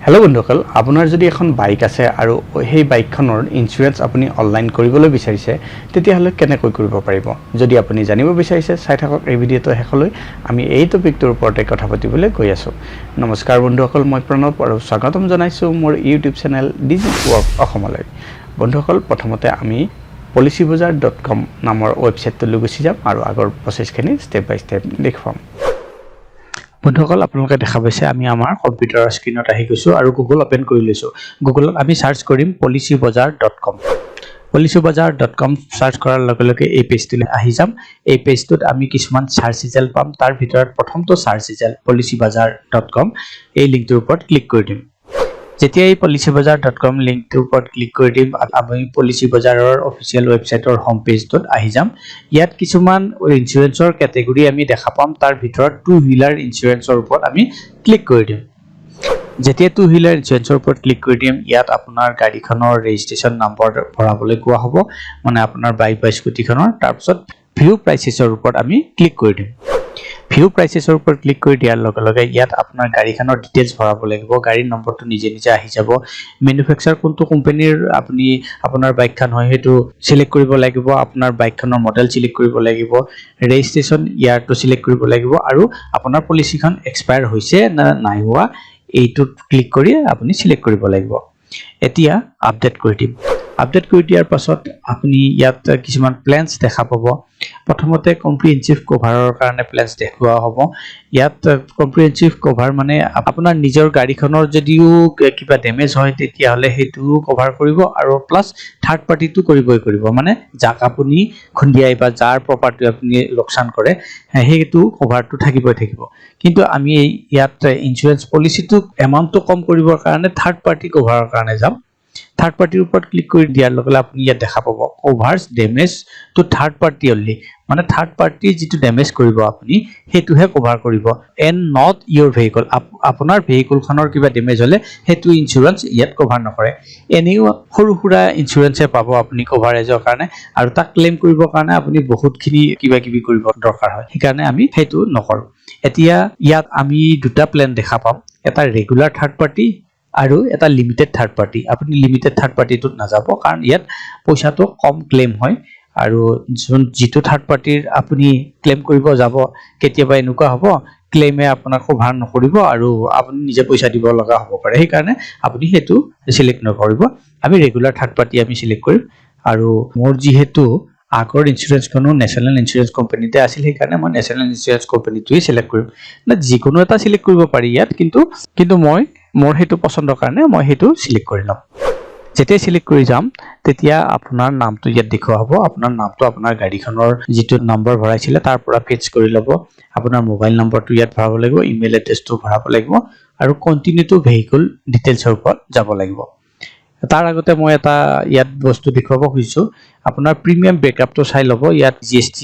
Hello' বন্ধুসকল, আপোনাৰ যদি এখন বাইক আছে আৰু সেই বাইকখনৰ ইঞ্চুৰেঞ্চ আপুনি অনলাইন কৰিবলৈ বিচাৰিছে তেতিয়াহ'লে কেনেকৈ কৰিব পাৰিব? যদি আপুনি জানিব বিচাৰিছে চাই থাকক এই ভিডিঅ'টো শেষলৈ। আমি এই টপিকটোৰ ওপৰতে কথা পাতিবলৈ গৈ আছোঁ। নমস্কাৰ বন্ধুসকল, মই প্ৰণৱ আৰু স্বাগতম জনাইছোঁ মোৰ ইউটিউব চেনেল DigiWork অসমলৈ। বন্ধুসকল, প্ৰথমতে আমি policybazar.com নামৰ ৱেবছাইটটোলৈ গুচি যাম আৰু আগৰ প্ৰচেছখিনি ষ্টেপ বাই ষ্টেপ দেখুৱাম। বন্ধুসকল, আপোনালোকে দেখা পাইছে আমি আমাৰ কম্পিউটাৰৰ স্ক্ৰীনত আহি গৈছোঁ আৰু গুগল অপেন কৰি লৈছোঁ। গুগলত আমি চাৰ্চ কৰিম policybazar.com। policybazar.com চাৰ্চ কৰাৰ লগে লগে এই পেজটোলৈ আহি যাম। এই পেজটোত আমি কিছুমান চাৰ্চ ৰিজাল্ট পাম। তাৰ ভিতৰত প্ৰথমটো চাৰ্চ ৰিজাল্ট policybazar.com, এই লিংকটোৰ ওপৰত ক্লিক কৰি দিম। যেতিয়া এই policybazar.com লিংকটোৰ ওপৰত ক্লিক কৰি দিম, আমি পলিচিবাজাৰৰ অফিচিয়েল ৱেবছাইটৰ হোম পেজটোত আহি যাম। ইয়াত কিছুমান ইঞ্চুৰেঞ্চৰ কেটেগৰী আমি দেখা পাম। তাৰ ভিতৰত টু হুইলাৰ ইঞ্চুৰেঞ্চৰ ওপৰত আমি ক্লিক কৰি দিম। যেতিয়া টু হুইলাৰ ইঞ্চুৰেঞ্চৰ ওপৰত ক্লিক কৰি দিম, ইয়াত আপোনাৰ গাড়ীখনৰ ৰেজিষ্ট্ৰেশ্যন নম্বৰ ভৰাবলৈ কোৱা হ'ব, মানে আপোনাৰ বাইক বা স্কুটিখনৰ। তাৰপিছত ভিউ প্ৰাইচেছৰ ওপৰত আমি ক্লিক কৰি দিম। ভিউ প্ৰাইচেছৰ ওপৰত ক্লিক কৰি দিয়াৰ লগে লগে ইয়াত আপোনাৰ গাড়ীখনৰ ডিটেইলছ ভৰাব লাগিব। গাড়ীৰ নম্বৰটো নিজে নিজে আহি যাব। মেনুফেকচাৰ কোনটো কোম্পানীৰ আপুনি আপোনাৰ বাইকখন হয় সেইটো চিলেক্ট কৰিব লাগিব। আপোনাৰ বাইকখনৰ মডেল চিলেক্ট কৰিব লাগিব। ৰেজিষ্ট্ৰেশ্যন ইয়াৰটো চিলেক্ট কৰিব লাগিব আৰু আপোনাৰ পলিচিখন এক্সপায়াৰ হৈছে না নাই হোৱা এইটোত ক্লিক কৰি আপুনি চিলেক্ট কৰিব লাগিব। এতিয়া আপডেট কৰি দিম। আপডেট কৰি দিয়াৰ পাছত আপুনি ইয়াত কিছুমান প্লেনছ দেখা পাব। প্ৰথমতে কম্প্ৰিহেনচিভ কভাৰৰ কাৰণে প্লেনছ দেখুওৱা হ'ব। ইয়াত কম্প্ৰিহেনচিভ কভাৰ মানে আপোনাৰ নিজৰ গাড়ীখনৰ যদিও কিবা ডেমেজ হয় তেতিয়াহ'লে সেইটোও কভাৰ কৰিব আৰু প্লাছ থাৰ্ড পাৰ্টিটো কৰিব, মানে যাক আপুনি খুন্দিয়াই বা যাৰ প্ৰপাৰ্টি আপুনি লোকচান কৰে সেইটো কভাৰটো থাকিব। কিন্তু আমি ইয়াত ইঞ্চুৰেঞ্চ পলিচিটো এমাউণ্টটো কম কৰিবৰ কাৰণে থাৰ্ড পাৰ্টি কভাৰৰ কাৰণে যাম। থাৰ্ড পাৰ্টিৰ ওপৰত ক্লিক কৰি দিয়াৰ লগে লগে আপুনি ইয়াত দেখা পাব covers damage to third party only, মানে থাৰ্ড পাৰ্টি যিটো ডেমেজ কৰিব আপুনি সেইটোহে কভাৰ কৰিব এণ্ড নট ইয়ৰ ভেহিকল। আপোনাৰ ভেহিকলখনৰ কিবা ডেমেজ হ'লে সেইটো ইঞ্চুৰেঞ্চ ইয়াত কভাৰ নকৰে। এনেও সৰু সুৰা ইঞ্চুৰেঞ্চে পাব আপুনি কভাৰেজৰ কাৰণে, আৰু তাক ক্লেইম কৰিবৰ কাৰণে আপুনি বহুতখিনি কিবা কিবি কৰিব দৰকাৰ হয়, সেইকাৰণে আমি সেইটো নকৰোঁ। এতিয়া ইয়াত আমি দুটা প্লেন দেখা পাম, এটা ৰেগুলাৰ থাৰ্ড পাৰ্টি আৰু এটা লিমিটেড থাৰ্ড পাৰ্টি। আপুনি লিমিটেড থাৰ্ড পাৰ্টিটোত নাযাব কাৰণ ইয়াত পইচাটো কম ক্লেইম হয়, আৰু যিটো থাৰ্ড পাৰ্টিৰ আপুনি ক্লেইম কৰিব যাব কেতিয়াবা এনেকুৱা হ'ব ক্লেইমে আপোনাক কভাৰ নকৰিব আৰু আপুনি নিজে পইচা দিব লগা হ'ব পাৰে। সেইকাৰণে আপুনি সেইটো চিলেক্ট নকৰিব। আমি ৰেগুলাৰ থাৰ্ড পাৰ্টি আমি চিলেক্ট কৰিম। আৰু মোৰ যিহেতু আগৰ ইঞ্চুৰেঞ্চখনো নেশ্যনেল ইঞ্চুৰেঞ্চ কোম্পানীতে আছিল, সেইকাৰণে মই নেশ্যনেল ইঞ্চুৰেঞ্চ কোম্পানীটোৱে চিলেক্ট কৰিম। যিকোনো এটা চিলেক্ট কৰিব পাৰি ইয়াত, কিন্তু মোৰ সেইটো পচন্দৰ কাৰণে মই সেইটো চিলেক্ট কৰি ল'ম। যেতিয়া চিলেক্ট কৰি যাম তেতিয়া আপোনাৰ নামটো ইয়াত দেখুওৱা হ'ব। আপোনাৰ নামটো আপোনাৰ গাড়ীখনৰ যিটো নম্বৰ ভৰাইছিলে তাৰ পৰা ফেচ কৰি ল'ব। আপোনাৰ মোবাইল নম্বৰটো ইয়াত ভৰাব লাগিব, ইমেইল এড্ৰেছটো ভৰাব লাগিব আৰু কণ্টিনিউ টু ভেহিকল ডিটেইলছৰ ওপৰত যাব লাগিব। তাৰ আগতে মই এটা ইয়াত বস্তু দেখুৱাব খুজিছোঁ, আপোনাৰ প্ৰিমিয়াম ব্ৰেকআপটো চাই ল'ব। ইয়াত GST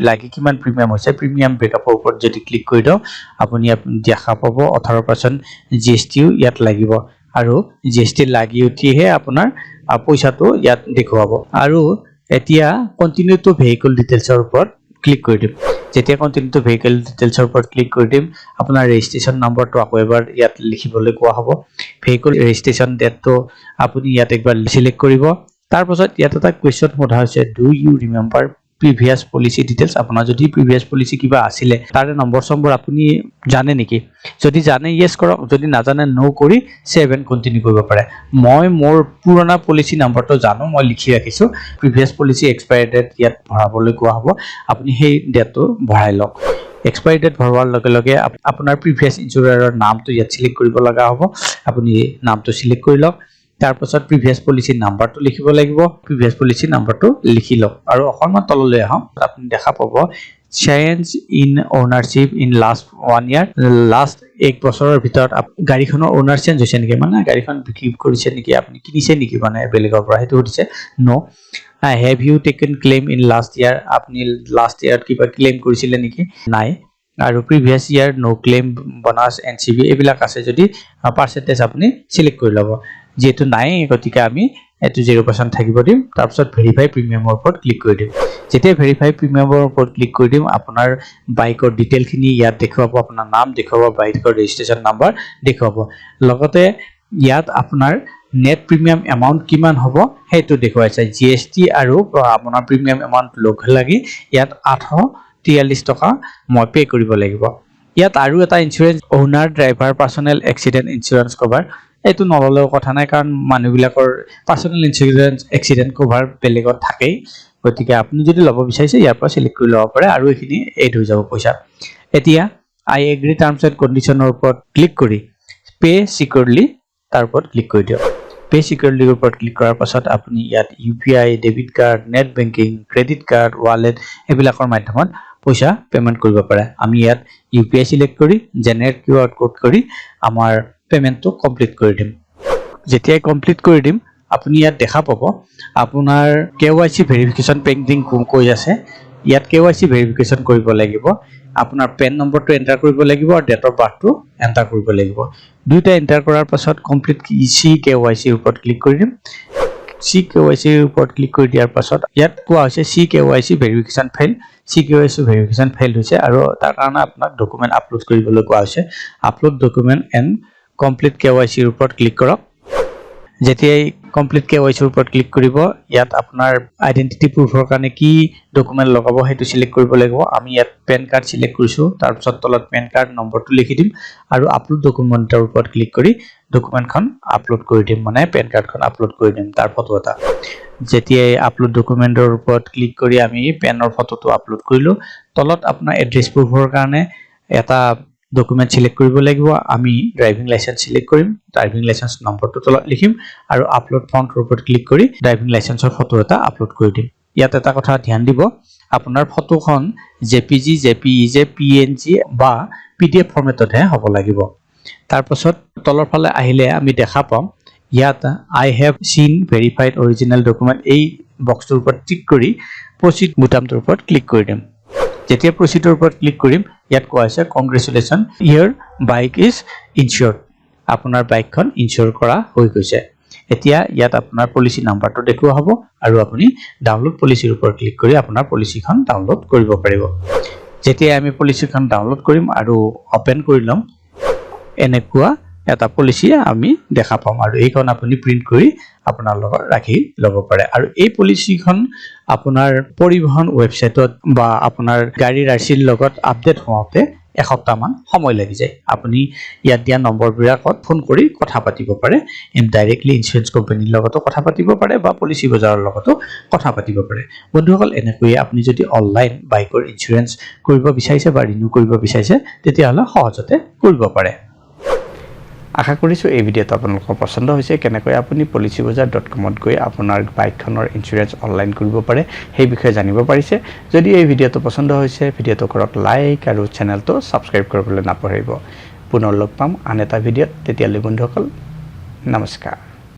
লাগি কিমান প্ৰিমিয়াম হৈছে, প্ৰিমিয়াম ব্ৰেকআপৰ ওপৰত যদি ক্লিক কৰি দিওঁ আপুনি দেখা পাব 18% GSTও ইয়াত লাগিব, আৰু GST লাগি উঠিহে আপোনাৰ পইচাটো ইয়াত দেখুৱাব। আৰু এতিয়া কণ্টিনিউ টু ভেহিকল ডিটেইলছৰ ওপৰত ক্লিক কৰি দিম। যেতিয়া কণ্টিনিউ টু ভেহিকল ডিটেইলছৰ ওপৰত ক্লিক কৰি দিম, আপোনাৰ ৰেজিষ্ট্ৰেশ্যন নম্বৰটো আকৌ এবাৰ ইয়াত লিখিবলৈ কোৱা হ'ব। ভেহিকল ৰেজিষ্ট্ৰেশ্যন ডেটটো আপুনি ইয়াত একবাৰ চিলেক্ট কৰিব। তাৰপাছত ইয়াত এটা কুৱেশ্যন সোধা হৈছে, do you remember previous policy details. আপোনাৰ যদি প্ৰিভিয়াছ পলিচি কিবা আছিলে তাৰে নম্বৰ আপুনি জানে নেকি? যদি জানে ইয়েছ কৰক, যদি নাজানে ন' কৰি ছেভ এণ্ড কণ্টিনিউ কৰিব পাৰে। মই মোৰ পুৰণা পলিচি নাম্বাৰটো জানো, মই লিখি ৰাখিছোঁ। প্ৰিভিয়াছ পলিচি এক্সপায়াৰ ডেট ইয়াত ভৰাবলৈ কোৱা হ'ব, আপুনি সেই ডেটটো ভৰাই লওক। এক্সপায়াৰি ডেট ভৰোৱাৰ লগে লগে আপোনাৰ প্ৰিভিয়াছ ইঞ্চুৰাৰৰ নামটো ইয়াত চিলেক্ট কৰিব লগা হ'ব। আপুনি নামটো চিলেক্ট কৰি লওক। তাৰপাছত প্ৰিভিয়াছ পলিচি নাম্বাৰটো লিখিব লাগিব। প্ৰিভিয়াছ পলিচি নাম্বাৰটো লিখি লওক আৰু অকণমান তললৈ আহক। আপুনি দেখা পাব change in ownership in last 1 year, last 1 বছৰৰ ভিতৰত গাড়ীখনৰ অ'নাৰ চেঞ্জ হৈছে নেকি, মানে গাড়ীখন বিক্ৰী কৰিছে নেকি, আপুনি কিনিছে নেকি, মানে বেলেগৰ পৰা, সেইটো সুধিছে। No'. Have you taken claim in last year, আপুনি লাষ্ট ইয়াৰত কিবা ক্লেইম কৰিছিলে নেকি, নাই। আৰু previous year no' claim, bonus, NCB এইবিলাক আছে যদি পাৰ্চেণ্টেজ আপুনি চিলেক্ট কৰি ল'ব। যিহেতু নাই গতিকে আমি এইটো 0% থাকিব দিম। তাৰপিছত ভেৰিফাই প্ৰিমিয়ামৰ ওপৰত ক্লিক কৰি দিম। যেতিয়া ভেৰিফাই প্ৰিমিয়ামৰ ওপৰত ক্লিক কৰি দিম, আপোনাৰ বাইকৰ ডিটেইলখিনি ইয়াত দেখুৱাব, আপোনাৰ নাম দেখুৱাব, বাইকৰ ৰেজিষ্ট্ৰেশ্যন নাম্বাৰ দেখুৱাব। লগতে ইয়াত আপোনাৰ নেট প্ৰিমিয়াম এমাউণ্ট কিমান হ'ব সেইটো দেখুৱাইছে GST আৰু আপোনাৰ প্ৰিমিয়াম এমাউণ্ট লগ লাগি ইয়াত 843 টকা মই পে কৰিব লাগিব ইয়াত আৰু এটা ইনস্যুৰেঞ্চ owner driver personnel accident ইনস্যুৰেঞ্চ cover এইটো নললেও কথা নাই কাৰণ মানুহবিলাকৰ পাৰ্সোনেল ইনস্যুৰেঞ্চ এক্সিডেন্ট কভাৰ বেলেগত থাকেই গতিকে আপুনি যদি ল'ব বিচাৰিছে ইয়াৰ পৰা সিলেক্ট কৰি ল'ব পাৰে আৰু এইখিনি এড হৈ যাব পইচা এতিয়া আই এগ্ৰি টাৰ্মছ এণ্ড কণ্ডিশ্যনৰ ওপৰত ক্লিক কৰি পে সিকিউৰলি তাৰ ওপৰত ক্লিক কৰি দিয়ক পে সিকিউৰলিৰ ওপৰত ক্লিক কৰাৰ পাছত আপুনি ইয়াত UPI debit card net banking credit card wallet এইবিলাকৰ মাধ্যমত পইচা পেমেন্ট কৰিব পাৰে আমি ইয়াত UPI সিলেক্ট কৰি জেনাৰেট QR কোড কৰি আমাৰ পেমেন্টটো কমপ্লিট কৰি দিম যেতিয়াই কমপ্লিট কৰি দিম আপুনি ইয়াত দেখা পাব আপোনাৰ KYC ভেৰিফিকেশন পেন্ডিং কৈ আছে ইয়াত KYC ভেৰিফিকেশন কৰিব লাগিব আপোনাৰ পেন নম্বৰটো এন্টাৰ কৰিব লাগিব আৰু ডেট অফ বাৰ্থটো এন্টাৰ কৰিব লাগিব দুইটা এন্টাৰ কৰাৰ পাছত কমপ্লিট CKYC ৰ ওপৰত ক্লিক কৰি দিম CKYC ৰ ওপৰত ক্লিক কৰি দিয়াৰ পাছত ইয়াত কোৱা হৈছে CKYC verification fail CKYC verification fail হৈছে আৰু তাৰ কাৰণে আপোনাক ডকুমেন্ট আপলোড কৰিবলৈ কোৱা হৈছে upload document and complete KYC ৰ ওপৰত ক্লিক কৰক যেতিয়াই কমপ্লিট KYC ৰ ওপৰত ক্লিক কৰিব ইয়াত আপোনাৰ আইডেন্টিটি প্ৰুফৰ কাৰণে কি ডকুমেন্ট লগাব হেতু সিলেক্ট কৰিব লাগিব আমি ইয়াত পেন কাৰ্ড সিলেক্ট কৰিছো তাৰ পিছত তলত পেন কাৰ্ড নম্বৰটো লিখি দিম আৰু আপলোড ডকুমেন্টৰ ওপৰত ক্লিক কৰি ডকুমেন্টখন আপলোড কৰি দিম মানে পেন কাৰ্ডখন আপলোড কৰি দিম তাৰ ফটো এটা যেতিয়াই আপলোড ডকুমেন্টৰ ওপৰত ক্লিক কৰি আমি পেনৰ ফটোটো আপলোড কৰিলো তলত আপোনাৰ এড্ৰেছ প্ৰুফৰ কাৰণে এটা ডকুমেন্ট সিলেক্ট কৰিব লাগিব আমি ড্ৰাইভিং লাইসেন্স সিলেক্ট কৰিম ড্ৰাইভিং লাইসেন্স নম্বৰটো তলত লিখিম আৰু আপলোড ফন্টৰ ওপৰত ক্লিক কৰি ড্ৰাইভিং লাইসেন্সৰ ফটো এটা আপলোড কৰি দিম ইয়াত এটা কথা ধ্যান দিব আপোনাৰ ফটোখন JPG JPEG PNG বা PDF ফৰমেটতহে হ'ব লাগিব তাৰ পাছত তলৰ ফালে আহিলে আমি দেখা পাম ইয়াত I have seen verified original document এই বক্সটোৰ ওপৰত টিক কৰি proceed বুটামটোৰ ওপৰত ক্লিক কৰি দিম যেতিয়া proceed ৰ ওপৰত ক্লিক কৰিম ইয়াত কোৱা হৈছে congratulation your bike is insured আপোনাৰ বাইকখন ইনস্যুৰ কৰা হৈ গৈছে এতিয়া ইয়াত আপোনাৰ পলিচি নাম্বাৰটো দেখুৱা হ'ব আৰু আপুনি ডাউনলোড পলিচিৰ ওপৰত ক্লিক কৰি আপোনাৰ পলিচিখন ডাউনলোড কৰিব পাৰিব যেতিয়া আমি পলিচিখন ডাউনলোড কৰিম আৰু ওপেন কৰি লম এনেকুৱা এটা পলিচি আমি দেখা পাম আৰু এইখন আপুনি প্ৰিন্ট কৰি আপোনাৰ লগত ৰাখি ল'ব পাৰে আৰু এই পলিচিখন আপোনাৰ পৰিবহন ৱেবসাইটত বা আপোনাৰ গাড়ীৰ RCৰ লগত আপডেট হোৱাতে এসপ্তাহ মান সময় লাগি যায় আপুনি ইয়াত দিয়া নম্বৰবিলাকত ফোন কৰি কথা পাতিব পাৰে ডাইৰেক্টলি ইনস্যুৰেঞ্চ কোম্পানীৰ লগতো কথা পাতিব পাৰে বা পলিচি বজাৰৰ লগতো কথা পাতিব পাৰে বন্ধুসকল এনেকৈ আপুনি যদি অনলাইন বাইকৰ ইনস্যুৰেঞ্চ কৰিব বিচাৰিছে বা ৰিনিউ কৰিব বিচাৰিছে তেতিয়াহলে সহজতে কৰিব পাৰে আশা কৰিছো এই ভিডিওটো আপোনালোকৰ পছন্দ হৈছে কেনেকৈ আপুনি policybazar.com ত গৈ আপোনাৰ বাইকখনৰ ইনস্যুৰেঞ্চ অনলাইন কৰিব পাৰে সেই বিষয়ে জানিব পাৰিছে যদি এই ভিডিওটো পছন্দ হৈছে ভিডিওটো কৰক লাইক আৰু চেনেলটো সাবস্ক্ৰাইব কৰিবলৈ নাপাহৰিব পুনৰ লগ পাম আন এটা ভিডিওত তেতিয়ালৈ বন্ধুসকল নমস্কাৰ